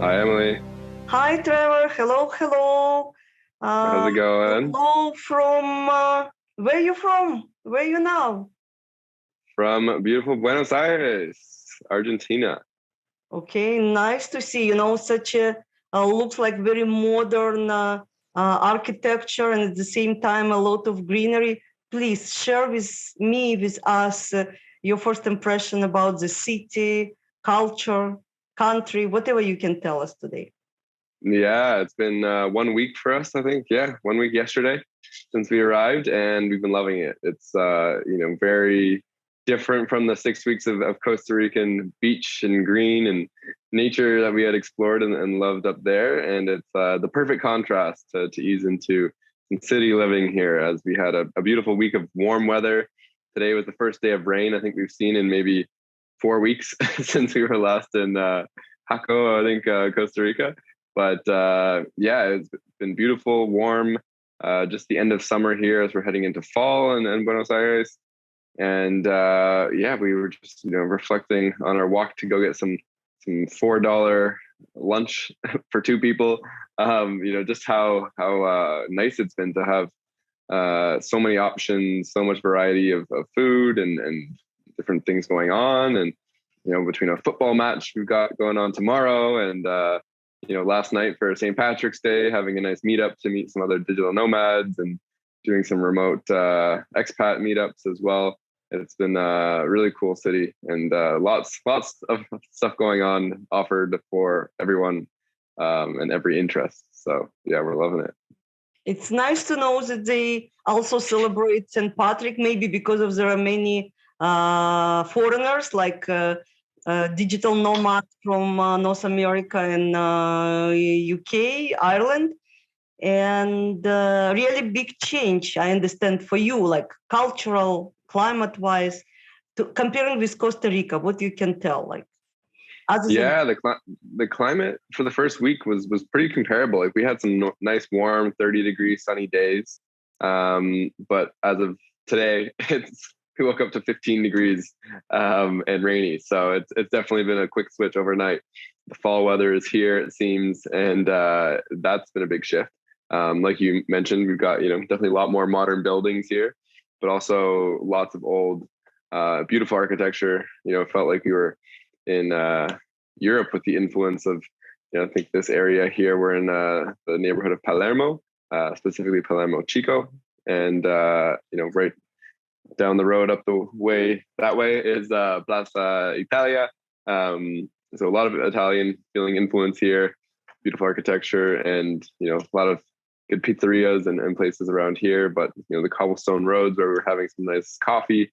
Hi, Emily. Hi, Trevor. Hello, hello. How's it going? Hello from where you from? Where you now? From beautiful Buenos Aires, Argentina. Okay, nice to see. Such a looks like very modern architecture, and at the same time a lot of greenery. Please share with us, your first impression about the city, culture, country, whatever you can tell us today. Yeah, it's been 1 week for us, I think. Yeah, 1 week yesterday since we arrived, and we've been loving it. It's very different from the 6 weeks of Costa Rican beach and green and nature that we had explored and loved up there. And it's the perfect contrast to ease into some city living here, as we had a beautiful week of warm weather. Today was the first day of rain I think we've seen in maybe 4 weeks since we were last in Jaco, I think, Costa Rica. But yeah, it's been beautiful, warm. Just the end of summer here as we're heading into fall in Buenos Aires. And yeah, we were just reflecting on our walk to go get some $4 lunch for two people. Just how nice it's been to have so many options, so much variety of food and different things going on. And between a football match we've got going on tomorrow and last night for St. Patrick's Day, having a nice meetup to meet some other digital nomads and doing some remote expat meetups as well. It's been a really cool city and lots of stuff going on offered for everyone and every interest. So yeah, we're loving it. It's nice to know that they also celebrate St. Patrick, maybe because of there are many foreigners like digital nomads from North America and UK, Ireland. And really big change, I understand, for you, like cultural, climate-wise, comparing with Costa Rica, what you can tell, like other than Yeah, the climate for the first week was pretty comparable. Like we had some nice warm 30-degree sunny days, but as of today, we woke up to 15 degrees and rainy. So it's definitely been a quick switch overnight. The fall weather is here, it seems, and that's been a big shift. Like you mentioned, we've got definitely a lot more modern buildings here, but also lots of old, beautiful architecture. It felt like we were in Europe with the influence of, I think this area here, we're in the neighborhood of Palermo, specifically Palermo Chico. And, right down the road up the way, that way is Plaza Italia. So a lot of Italian feeling influence here, beautiful architecture, and, a lot of good pizzerias and places around here. But, the cobblestone roads where we were having some nice coffee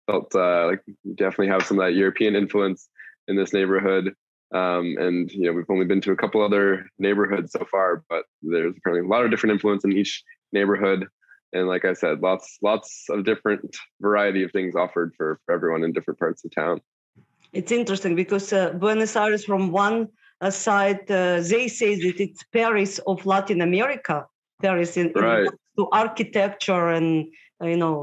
felt like we definitely have some of that European influence in this neighborhood. And we've only been to a couple other neighborhoods so far, but there's apparently a lot of different influence in each neighborhood. And like I said, lots of different variety of things offered for everyone in different parts of town. It's interesting because Buenos Aires, from one side, they say that it's Paris of Latin America. Paris in Right. to architecture and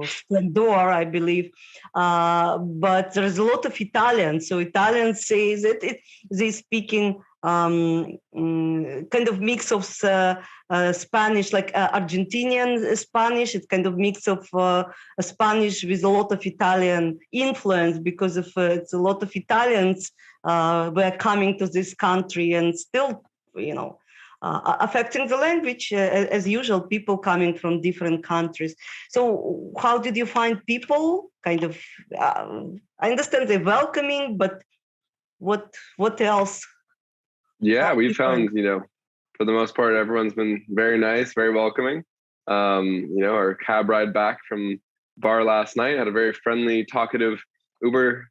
splendor, I believe. But there's a lot of Italians. So Italians say that they speaking kind of mix of Spanish, like Argentinian Spanish. It's kind of mix of Spanish with a lot of Italian influence because of it's a lot of Italians were coming to this country and still, affecting the language as usual. People coming from different countries. So, how did you find people? Kind of, I understand they're welcoming, but what else? Yeah, we found, for the most part, everyone's been very nice, very welcoming. Our cab ride back from bar last night had a very friendly, talkative Uber.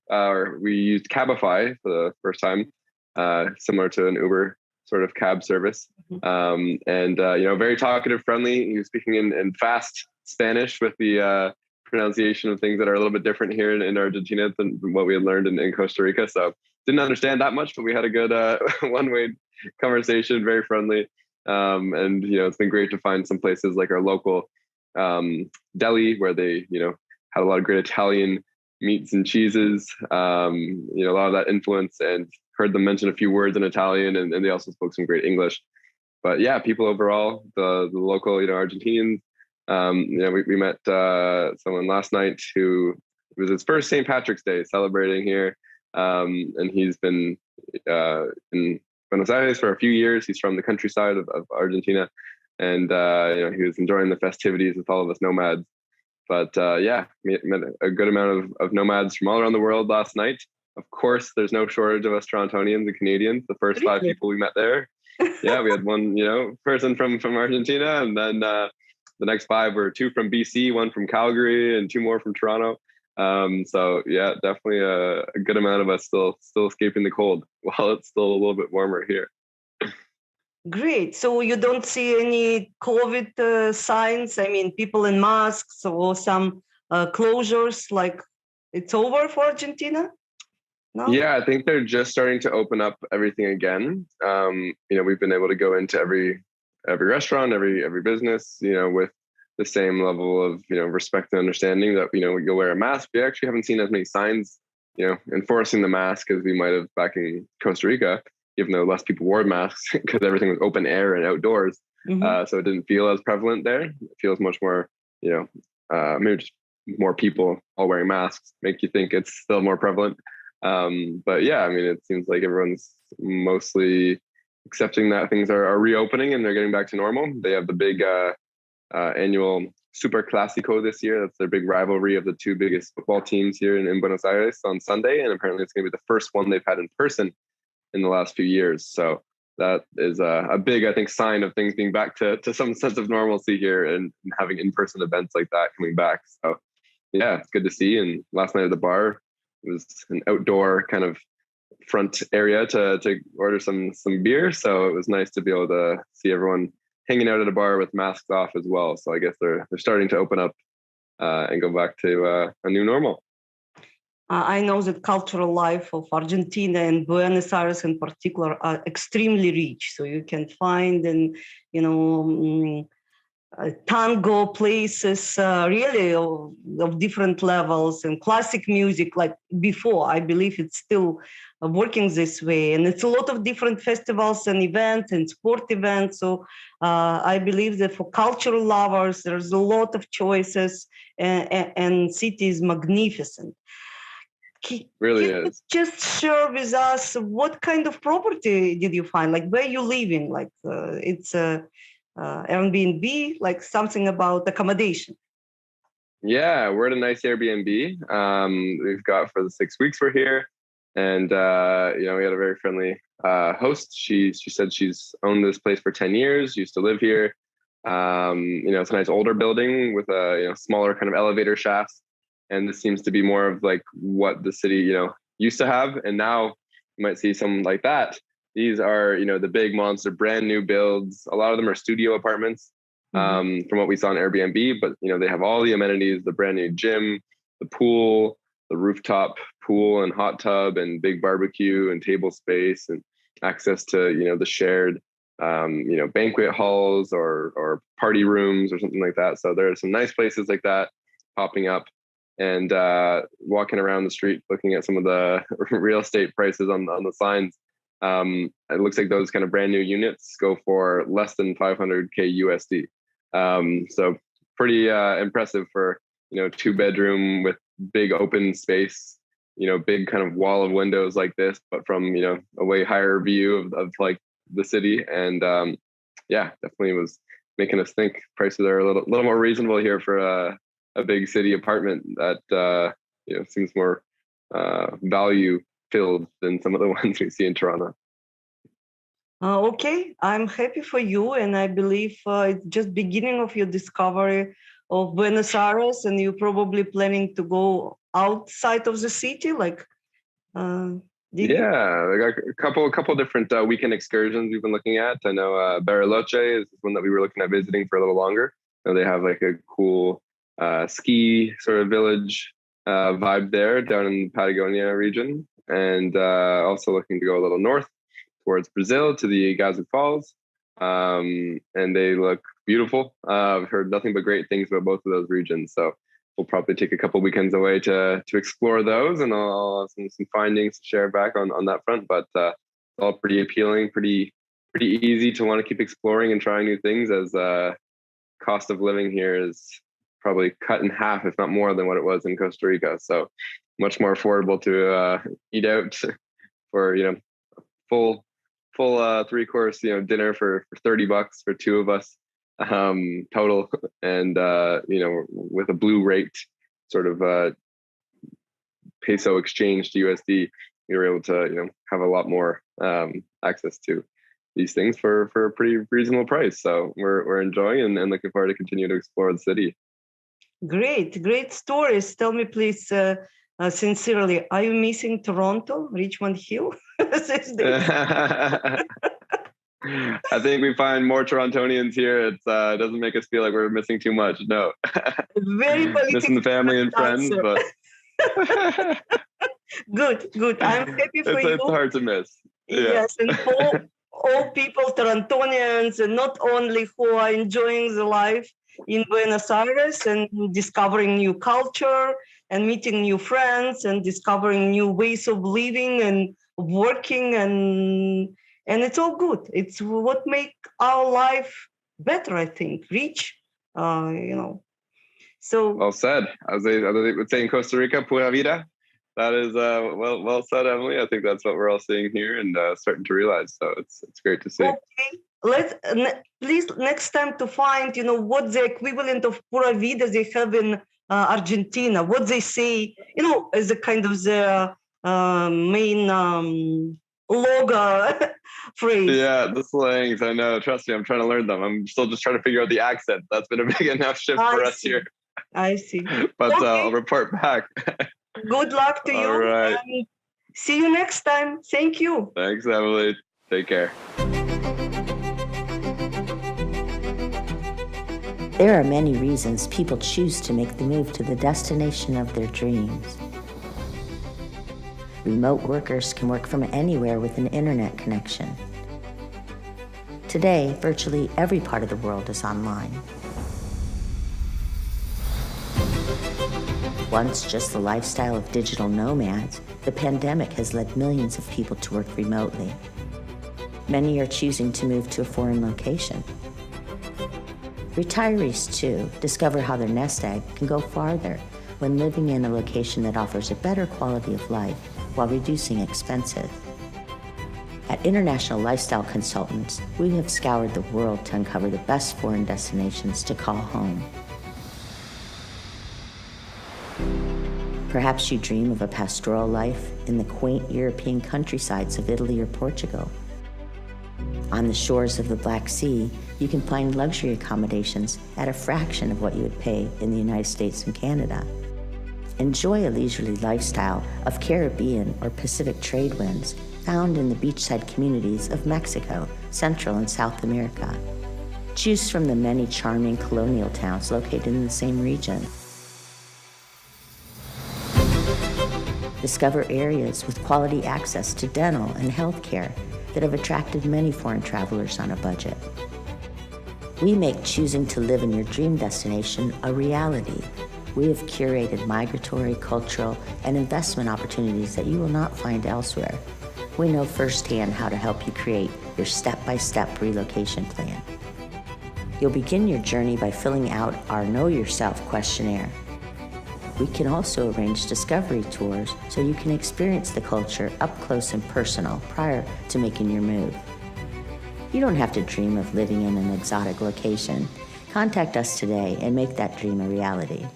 We used Cabify for the first time, similar to an Uber sort of cab service. And very talkative, friendly. He was speaking in fast Spanish with the pronunciation of things that are a little bit different here in Argentina than what we had learned in Costa Rica. So didn't understand that much, but we had a good one-way conversation, very friendly. And it's been great to find some places like our local deli where they had a lot of great Italian meats and cheeses. A lot of that influence, and heard them mention a few words in Italian, and they also spoke some great English. But yeah, people overall, the local, Argentinians. We met someone last night who it was his first St. Patrick's Day celebrating here, and he's been in Buenos Aires for a few years. He's from the countryside of Argentina, and he was enjoying the festivities with all of us nomads. But met a good amount of nomads from all around the world last night. Of course, there's no shortage of us Torontonians and Canadians. The first 5 people we met there. Yeah, we had one, person from Argentina, and then the next 5 were 2 from BC, 1 from Calgary, and 2 more from Toronto. So yeah, definitely a good amount of us still escaping the cold while it's still a little bit warmer here. Great. So you don't see any COVID signs? I mean, people in masks or some closures, like it's over for Argentina? No? Yeah, I think they're just starting to open up everything again. We've been able to go into every restaurant, every business, with the same level of, respect and understanding that, you'll wear a mask. We actually haven't seen as many signs, enforcing the mask as we might have back in Costa Rica, even though less people wore masks because everything was open air and outdoors. Mm-hmm. So it didn't feel as prevalent there. It feels much more, maybe just more people all wearing masks make you think it's still more prevalent. But yeah, I mean, it seems like everyone's mostly accepting that things are reopening and they're getting back to normal. They have the big annual Super Clásico this year. That's their big rivalry of the 2 biggest football teams here in Buenos Aires on Sunday. And apparently it's going to be the first one they've had in person in the last few years. So that is a big, I think, sign of things being back to some sense of normalcy here and having in-person events like that coming back. So yeah, it's good to see. And last night at the bar, it was an outdoor kind of front area to order some beer. So it was nice to be able to see everyone hanging out at a bar with masks off as well. So I guess they're starting to open up and go back to a new normal. I know that cultural life of Argentina and Buenos Aires in particular are extremely rich. So you can find tango places really of different levels and classic music like before. I believe it's still working this way. And it's a lot of different festivals and events and sport events. So I believe that for cultural lovers, there's a lot of choices and city is magnificent. Really is. Just share with us what kind of property did you find? Like where you living? Like it's a Airbnb, like something about accommodation. Yeah, we're at a nice Airbnb. We've got for the 6 weeks we're here, and we had a very friendly host. She said she's owned this place for 10 years. Used to live here. It's a nice older building with a smaller kind of elevator shafts. And this seems to be more of like what the city, used to have. And now you might see something like that. These are, the big monster, brand new builds. A lot of them are studio apartments from what we saw on Airbnb. But, they have all the amenities, the brand new gym, the pool, the rooftop pool and hot tub and big barbecue and table space and access to, the shared, banquet halls or party rooms or something like that. So there are some nice places like that popping up. And walking around the street, looking at some of the real estate prices on the signs, it looks like those kind of brand new units go for less than 500K USD. So pretty impressive for 2-bedroom with big open space, big kind of wall of windows like this, but from a way higher view of like the city. And definitely was making us think prices are a little more reasonable here for a big city apartment that seems more value filled than some of the ones we see in Toronto. Okay, I'm happy for you, and I believe it's just beginning of your discovery of Buenos Aires, and you're probably planning to go outside of the city, like. I got a couple different weekend excursions we've been looking at. I know Bariloche is one that we were looking at visiting for a little longer. They have like a cool ski sort of village vibe there down in the Patagonia region, and also looking to go a little north towards Brazil to the Iguazu Falls, and they look beautiful. I've heard nothing but great things about both of those regions, so we'll probably take a couple weekends away to explore those, and I'll have some findings to share back on that front. But all pretty appealing, pretty easy to want to keep exploring and trying new things, as cost of living here is probably cut in half, if not more, than what it was in Costa Rica. So much more affordable to eat out for full 3-course dinner for $30 for two of us total, and with a blue rate sort of peso exchange to USD, we were able to have a lot more access to these things for a pretty reasonable price. So we're enjoying and looking forward to continue to explore the city. Great stories. Tell me, please, sincerely, are you missing Toronto, Richmond Hill? I think we find more Torontonians here. It doesn't make us feel like we're missing too much. No, very missing the family and friends, answer. But good. I'm happy for you. It's hard to miss. Yes, and all people, Torontonians, and not only who are enjoying the life in Buenos Aires and discovering new culture and meeting new friends and discovering new ways of living and working, and it's all good. It's what make our life better, I think, rich, So well said. As they would say in Costa Rica, pura vida. That is well said, Emily. I think that's what we're all seeing here and starting to realize. So it's great to see. Okay. Let's please next time to find what the equivalent of pura vida they have in Argentina. What they say, as a kind of the main logo phrase. Yeah, the slangs. I know. Trust me, I'm trying to learn them. I'm still just trying to figure out the accent. That's been a big enough shift for us here. I see. But okay. I'll report back. Good luck to you. All right. And see you next time. Thank you. Thanks, Emily. Take care. There are many reasons people choose to make the move to the destination of their dreams. Remote workers can work from anywhere with an internet connection. Today, virtually every part of the world is online. Once just the lifestyle of digital nomads, the pandemic has led millions of people to work remotely. Many are choosing to move to a foreign location. Retirees, too, discover how their nest egg can go farther when living in a location that offers a better quality of life while reducing expenses. At International Lifestyle Consultants, we have scoured the world to uncover the best foreign destinations to call home. Perhaps you dream of a pastoral life in the quaint European countrysides of Italy or Portugal. On the shores of the Black Sea, you can find luxury accommodations at a fraction of what you would pay in the United States and Canada. Enjoy a leisurely lifestyle of Caribbean or Pacific trade winds found in the beachside communities of Mexico, Central and South America. Choose from the many charming colonial towns located in the same region. Discover areas with quality access to dental and health care that have attracted many foreign travelers on a budget. We make choosing to live in your dream destination a reality. We have curated migratory, cultural, and investment opportunities that you will not find elsewhere. We know firsthand how to help you create your step-by-step relocation plan. You'll begin your journey by filling out our Know Yourself questionnaire. We can also arrange discovery tours so you can experience the culture up close and personal prior to making your move. You don't have to dream of living in an exotic location. Contact us today and make that dream a reality.